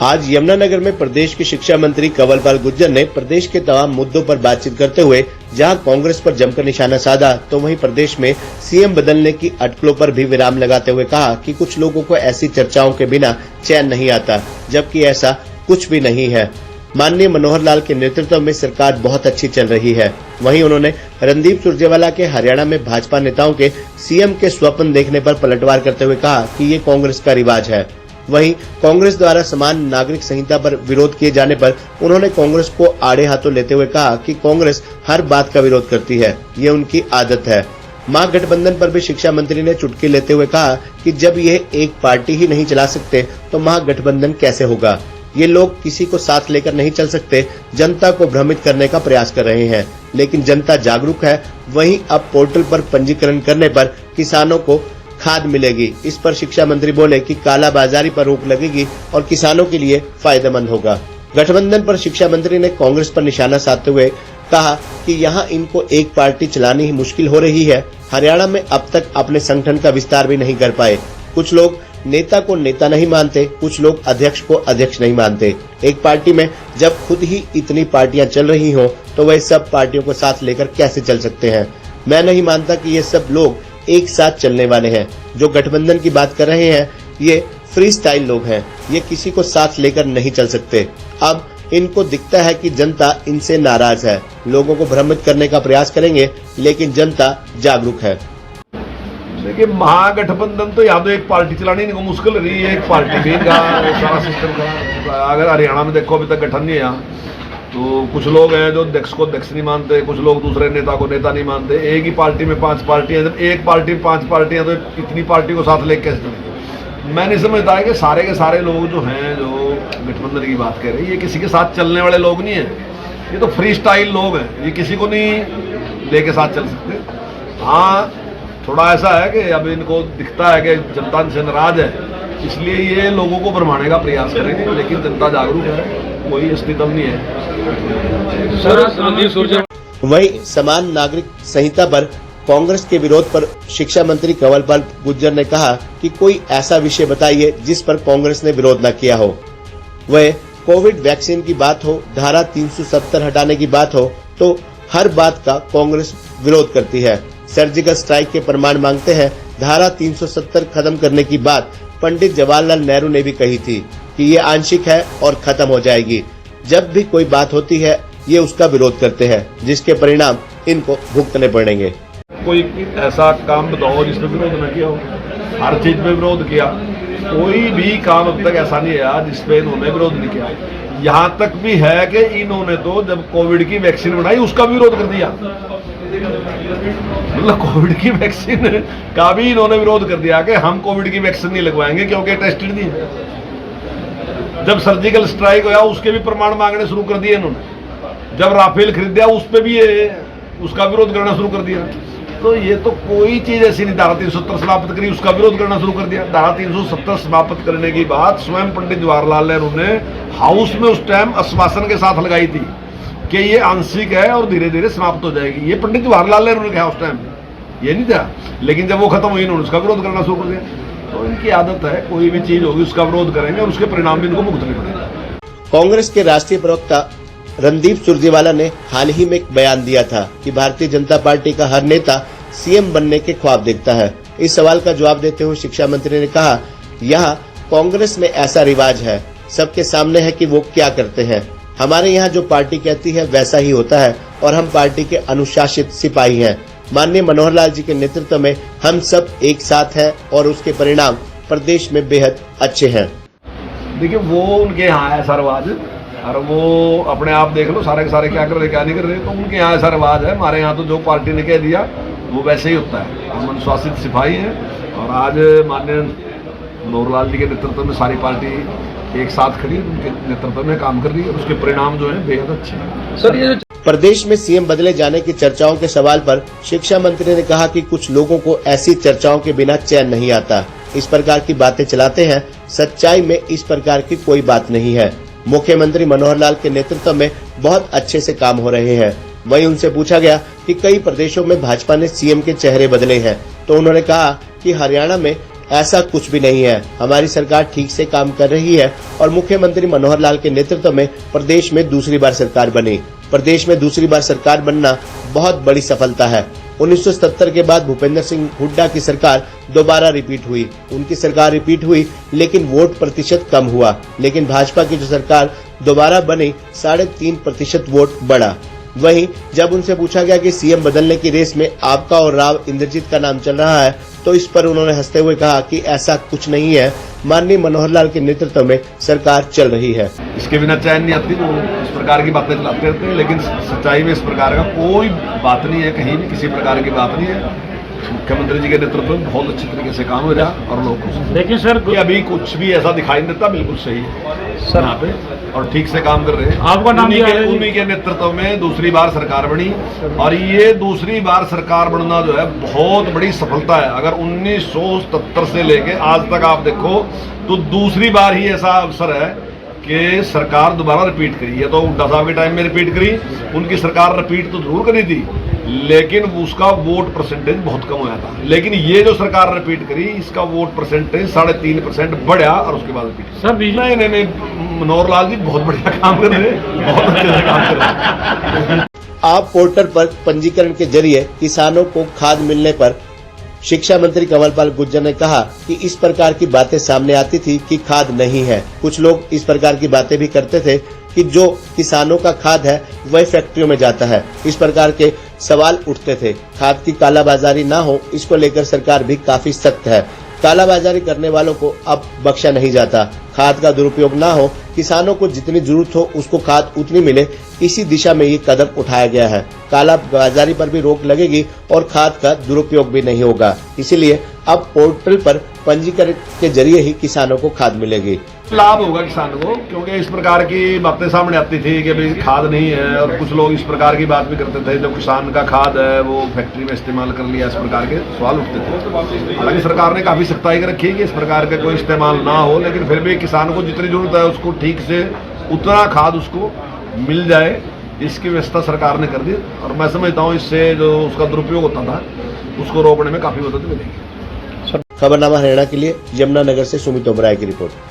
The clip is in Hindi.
आज यमुनानगर में प्रदेश के शिक्षा मंत्री कंवरपाल गुर्जर ने प्रदेश के तमाम मुद्दों पर बातचीत करते हुए जहां कांग्रेस पर जमकर निशाना साधा, तो वहीं प्रदेश में सीएम बदलने की अटकलों पर भी विराम लगाते हुए कहा कि कुछ लोगों को ऐसी चर्चाओं के बिना चैन नहीं आता, जबकि ऐसा कुछ भी नहीं है। माननीय मनोहर लाल के नेतृत्व में सरकार बहुत अच्छी चल रही है। वहीं उन्होंने रणदीप सुरजेवाला के हरियाणा में भाजपा नेताओं के सीएम के स्वप्न देखने पर पलटवार करते हुए कहा कि ये कांग्रेस का रिवाज है। वहीं कांग्रेस द्वारा समान नागरिक संहिता पर विरोध किए जाने पर उन्होंने कांग्रेस को आड़े हाथों लेते हुए कहा कि कांग्रेस हर बात का विरोध करती है, ये उनकी आदत है। महागठबंधन पर भी शिक्षा मंत्री ने चुटकी लेते हुए कहा कि जब यह एक पार्टी ही नहीं चला सकते तो महागठबंधन कैसे होगा। ये लोग किसी को साथ लेकर नहीं चल सकते, जनता को भ्रमित करने का प्रयास कर रहे हैं, लेकिन जनता जागरूक है। वहीं अब पोर्टल पर पंजीकरण करने पर किसानों को खाद मिलेगी। इस पर शिक्षा मंत्री बोले कि कालाबाजारी पर रोक लगेगी और किसानों के लिए फायदेमंद होगा। गठबंधन पर शिक्षा मंत्री ने कांग्रेस पर निशाना साधते हुए कहा कि यहाँ इनको एक पार्टी चलानी ही मुश्किल हो रही है। हरियाणा में अब तक अपने संगठन का विस्तार भी नहीं कर पाए। कुछ लोग नेता को नेता नहीं मानते, कुछ लोग अध्यक्ष को अध्यक्ष नहीं मानते। एक पार्टी में जब खुद ही इतनी पार्टियां चल रही हों तो वह सब पार्टियों को साथ लेकर कैसे चल सकते हैं। मैं नहीं मानता कि ये सब लोग एक साथ चलने वाले हैं। जो गठबंधन की बात कर रहे हैं ये फ्री स्टाइल लोग हैं, ये किसी को साथ लेकर नहीं चल सकते। अब इनको दिखता है कि जनता इनसे नाराज है, लोगों को भ्रमित करने का प्रयास करेंगे, लेकिन जनता जागरूक है। देखिए, महागठबंधन तो यहाँ तो एक पार्टी चलानी इनको मुश्किल रही है। एक पार्टी भी इनका सारा सिस्टम का, अगर हरियाणा में देखो अभी तक गठन नहीं है यहाँ, तो कुछ लोग हैं जो अध्यक्ष को अध्यक्ष नहीं मानते, कुछ लोग दूसरे नेता को नेता नहीं मानते। एक ही पार्टी में 5 पार्टियां, जब एक पार्टी में 5 पार्टियां तो इतनी पार्टी को साथ लेकर कैसे चलेंगे। मैं नहीं समझता है कि सारे के सारे लोग जो हैं, जो गठबंधन की बात कर रहे हैं, ये किसी के साथ चलने वाले लोग नहीं है। ये तो फ्री स्टाइल लोग हैं, ये किसी को नहीं लेके साथ चल सकते। हाँ, थोड़ा ऐसा है कि अब इनको दिखता है कि जनता इनसे नाराज है, इसलिए ये लोगों को भरमाने का प्रयास करेंगे, लेकिन जनता जागरूक है, कोई स्थिति नहीं है। वहीं समान नागरिक संहिता पर कांग्रेस के विरोध पर शिक्षा मंत्री कंवरपाल गुर्जर ने कहा कि कोई ऐसा विषय बताइए जिस पर कांग्रेस ने विरोध न किया हो। वह कोविड वैक्सीन की बात हो, धारा 370 हटाने की बात हो, तो हर बात का कांग्रेस विरोध करती है। सर्जिकल स्ट्राइक के प्रमाण मांगते हैं। धारा 370 खत्म करने की बात पंडित जवाहरलाल नेहरू ने भी कही थी कि ये आंशिक है और खत्म हो जाएगी। जब भी कोई बात होती है ये उसका विरोध करते हैं, जिसके परिणाम इनको भुगतने पड़ेंगे। कोई ऐसा काम बताओ जिसमें विरोध न किया हो। हर चीज में विरोध किया, कोई भी काम अब तक ऐसा नहीं है जिसपे इन्होंने विरोध नहीं किया। यहाँ तक भी है कि इन्होंने तो जब कोविड की वैक्सीन बनाई उसका भी विरोध कर दिया। मतलब कोविड की वैक्सीन का भी इन्होंने विरोध कर दिया कि हम कोविड की वैक्सीन नहीं लगवाएंगे क्योंकि टेस्टेड नहीं है। जब सर्जिकल स्ट्राइक हुआ उसके भी प्रमाण मांगने शुरू कर दिए इन्होंने। जब राफेल खरीदा उस पर भी उसका विरोध करना शुरू कर दिया। तो ये तो कोई चीज ऐसी नहीं, धारा 370 समाप्त करी उसका विरोध करना शुरू कर दिया। धारा 370 समाप्त करने की बात स्वयं पंडित जवाहरलाल नेहरू ने हाउस में उस टाइम आश्वासन के साथ लगाई थी कि ये आंशिक है और धीरे धीरे समाप्त हो जाएगी। ये पंडित जवाहरलाल नेहरू ने कहा उस टाइम, ये नहीं था। लेकिन जब वो खत्म हुई इन्होंने उसका विरोध करना शुरू कर दिया। तो इनकी आदत है, कोई भी चीज होगी उसका विरोध करेंगे और उसके परिणाम भी इनको भुगतने पड़ेंगे। कांग्रेस के राष्ट्रीय प्रवक्ता रणदीप सुरजेवाला ने हाल ही में एक बयान दिया था कि भारतीय जनता पार्टी का हर नेता सीएम बनने के ख्वाब देखता है। इस सवाल का जवाब देते हुए शिक्षा मंत्री ने कहा, यहाँ कांग्रेस में ऐसा रिवाज है, सबके सामने है कि वो क्या करते हैं। हमारे यहाँ जो पार्टी कहती है वैसा ही होता है और हम पार्टी के अनुशासित सिपाही हैं। माननीय मनोहर लाल जी के नेतृत्व में हम सब एक साथ हैं और उसके परिणाम प्रदेश में बेहद अच्छे हैं। देखिए, वो उनके यहाँ है ऐसा रिवाज, और वो अपने आप देख लो सारे के सारे क्या कर रहे क्या नहीं कर रहे। तो उनके यहाँ ऐसा रिवाज है। हमारे यहाँ तो जो पार्टी ने कह दिया वो वैसे ही होता है। हम अनुशासित सिपाही हैं और आज माननीय मनोहर लाल जी के नेतृत्व में सारी पार्टी एक साथ खड़ी, उनके नेतृत्व में काम कर रही है और उसके परिणाम जो है बेहद अच्छे हैं। सर, ये प्रदेश में सीएम बदले जाने की चर्चाओं के सवाल पर शिक्षा मंत्री ने कहा कि कुछ लोगों को ऐसी चर्चाओं के बिना चैन नहीं आता, इस प्रकार की बातें चलाते हैं। सच्चाई में इस प्रकार की कोई बात नहीं है। मुख्यमंत्री मनोहर लाल के नेतृत्व में बहुत अच्छे से काम हो रहे हैं। वहीं उनसे पूछा गया कि कई प्रदेशों में भाजपा ने सीएम के चेहरे बदले हैं, तो उन्होंने कहा कि हरियाणा में ऐसा कुछ भी नहीं है। हमारी सरकार ठीक से काम कर रही है और मुख्यमंत्री मनोहर लाल के नेतृत्व में प्रदेश में दूसरी बार सरकार बनी। प्रदेश में दूसरी बार सरकार बनना बहुत बड़ी सफलता है। 1977 के बाद भूपेंद्र सिंह हुड्डा की सरकार दोबारा रिपीट हुई। उनकी सरकार रिपीट हुई लेकिन वोट प्रतिशत कम हुआ। लेकिन भाजपा की जो सरकार दोबारा बनी 3.5% वोट बढ़ा। वहीं जब उनसे पूछा गया कि सीएम बदलने की रेस में आपका और राव इंद्रजीत का नाम चल रहा है तो इस पर उन्होंने हंसते हुए कहा कि ऐसा कुछ नहीं है, माननीय मनोहर लाल के नेतृत्व में सरकार चल रही है। इसके बिना चैन नहीं आती, वो इस प्रकार की बातें चलाते रहते हैं, लेकिन सच्चाई में इस प्रकार का कोई बात नहीं है, कहीं भी किसी प्रकार की बात नहीं है। मुख्यमंत्री जी के नेतृत्व में बहुत अच्छी तरीके से काम हो रहा और लोग खुश हैं। लेकिन सर अभी कुछ भी ऐसा दिखाई नहीं देता, बिल्कुल सही है सर यहाँ पे और ठीक से काम कर रहे हैं। आपका नाम उन्हीं के नेतृत्व में दूसरी बार सरकार बनी और ये दूसरी बार सरकार बनना जो है बहुत बड़ी सफलता है। अगर 1977 से लेके आज तक आप देखो तो दूसरी बार ही ऐसा अवसर है कि सरकार दोबारा रिपीट करी है। तो हुड्डा साहब के टाइम में रिपीट करी, उनकी सरकार रिपीट तो जरूर करी थी लेकिन उसका वोट परसेंटेज बहुत कम होया था। लेकिन ये जो सरकार रिपीट करी इसका वोट परसेंटेज 3.5% बढ़ा और उसके बाद रिपीट। सर नहीं, मनोहर लाल जी बहुत बढ़िया काम कर रहे हैं, बहुत अच्छे से काम कर रहे हैं। आप पोर्टल पर पंजीकरण के जरिए किसानों को खाद मिलने पर शिक्षा मंत्री कंवरपाल गुर्जर ने कहा कि इस प्रकार की बातें सामने आती थी कि खाद नहीं है। कुछ लोग इस प्रकार की बातें भी करते थे कि जो किसानों का खाद है वह फैक्ट्रियों में जाता है। इस प्रकार के सवाल उठते थे। खाद की कालाबाजारी ना हो, इसको लेकर सरकार भी काफी सख्त है। कालाबाजारी करने वालों को अब बख्शा नहीं जाता। खाद का दुरुपयोग ना हो, किसानों को जितनी जरूरत हो उसको खाद उतनी मिले, इसी दिशा में ये कदम उठाया गया है। कालाबाजारी पर भी रोक लगेगी और खाद का दुरुपयोग भी नहीं होगा। इसीलिए अब पोर्टल पर पंजीकरण के जरिए ही किसानों को खाद मिलेगी। लाभ होगा किसान को, क्योंकि इस प्रकार की बातें सामने आती थी कि भाई खाद नहीं है और कुछ लोग इस प्रकार की बात भी करते थे जो किसान का खाद है वो फैक्ट्री में इस्तेमाल कर लिया, इस प्रकार के सवाल उठते थे। हालांकि सरकार ने काफी सख्ताई रखी है कि इस प्रकार का कोई इस्तेमाल ना हो, लेकिन फिर भी किसान को जितनी जरूरत है उसको ठीक से उतना खाद उसको मिल जाए, इसकी व्यवस्था सरकार ने कर दी। और मैं समझता हूँ इससे जो उसका दुरुपयोग होता था उसको रोकने में काफी मदद मिलेगी। खबरनामा हरियाणा के लिए यमुनानगर से सुमित ओबराय की रिपोर्ट।